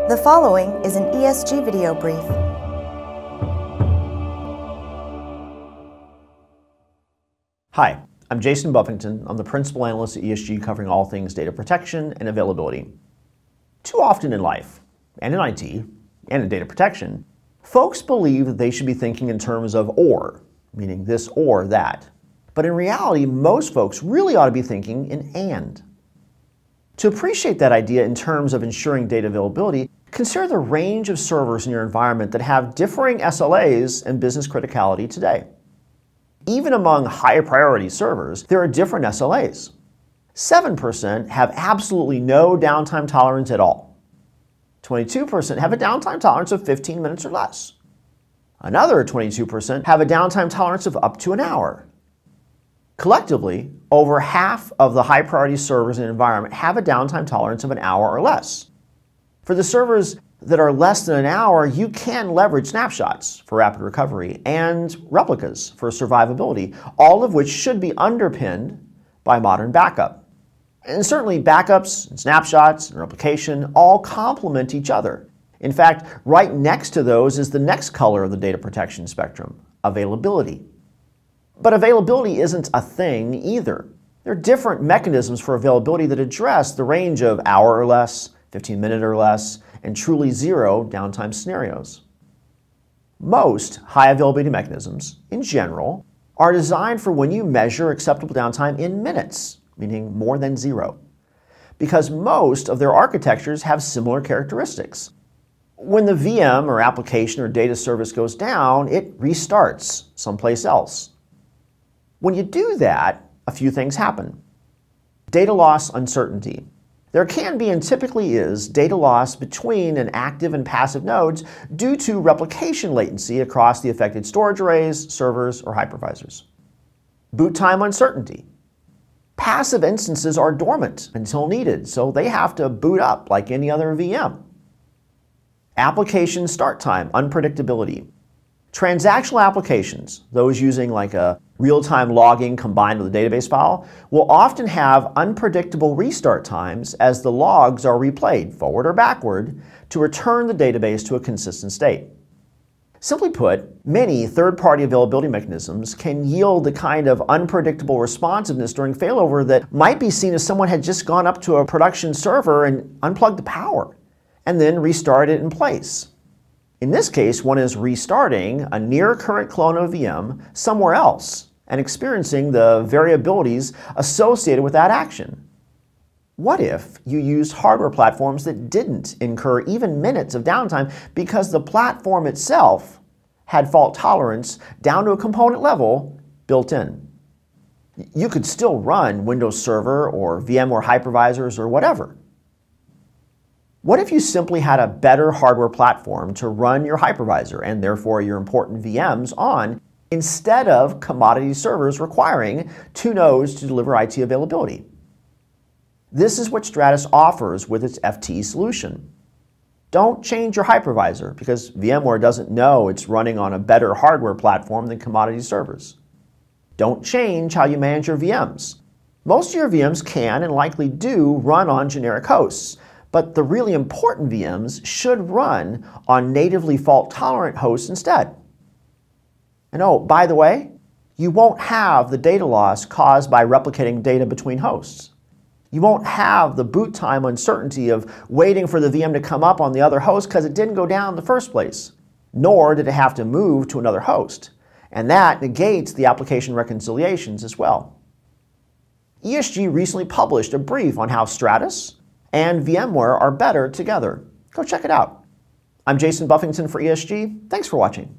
The following is an ESG video brief. Hi, I'm Jason Buffington. I'm the principal analyst at ESG covering all things data protection and availability. Too often in life, and in IT, and in data protection, folks believe that they should be thinking in terms of or, meaning this or that. But in reality, most folks really ought to be thinking in and. To appreciate that idea in terms of ensuring data availability, consider the range of servers in your environment that have differing SLAs and business criticality today. Even among high priority servers, there are different SLAs. 7% have absolutely no downtime tolerance at all. 22% have a downtime tolerance of 15 minutes or less. Another 22% have a downtime tolerance of up to an hour. Collectively, over half of the high priority servers in an environment have a downtime tolerance of an hour or less. For the servers that are less than an hour, you can leverage snapshots for rapid recovery and replicas for survivability, all of which should be underpinned by modern backup. And certainly backups and snapshots and replication all complement each other. In fact, right next to those is the next color of the data protection spectrum, availability. But availability isn't a thing either. There are different mechanisms for availability that address the range of hour or less, 15-minute or less, and truly zero downtime scenarios. Most high availability mechanisms, in general, are designed for when you measure acceptable downtime in minutes, meaning more than zero, because most of their architectures have similar characteristics. When the VM or application or data service goes down, it restarts someplace else. When you do that, a few things happen. Data loss uncertainty. There can be and typically is data loss between an active and passive nodes due to replication latency across the affected storage arrays, servers, or hypervisors. Boot time uncertainty. Passive instances are dormant until needed, so they have to boot up like any other VM. Application start time unpredictability. Transactional applications, those using like a real-time logging combined with a database file, will often have unpredictable restart times as the logs are replayed forward or backward to return the database to a consistent state. Simply put, many third-party availability mechanisms can yield the kind of unpredictable responsiveness during failover that might be seen as someone had just gone up to a production server and unplugged the power, and then restarted it in place. In this case, one is restarting a near-current clone of a VM somewhere else and experiencing the variabilities associated with that action. What if you used hardware platforms that didn't incur even minutes of downtime because the platform itself had fault tolerance down to a component level built in? You could still run Windows Server or VMware hypervisors or whatever. What if you simply had a better hardware platform to run your hypervisor and therefore your important VMs on instead of commodity servers requiring two nodes to deliver IT availability? This is what Stratus offers with its FT solution. Don't change your hypervisor because VMware doesn't know it's running on a better hardware platform than commodity servers. Don't change how you manage your VMs. Most of your VMs can and likely do run on generic hosts, but the really important VMs should run on natively fault-tolerant hosts instead. And oh, by the way, you won't have the data loss caused by replicating data between hosts. You won't have the boot time uncertainty of waiting for the VM to come up on the other host because it didn't go down in the first place, nor did it have to move to another host. And that negates the application reconciliations as well. ESG recently published a brief on how Stratus and VMware are better together. Go check it out. I'm Jason Buffington for ESG. Thanks for watching.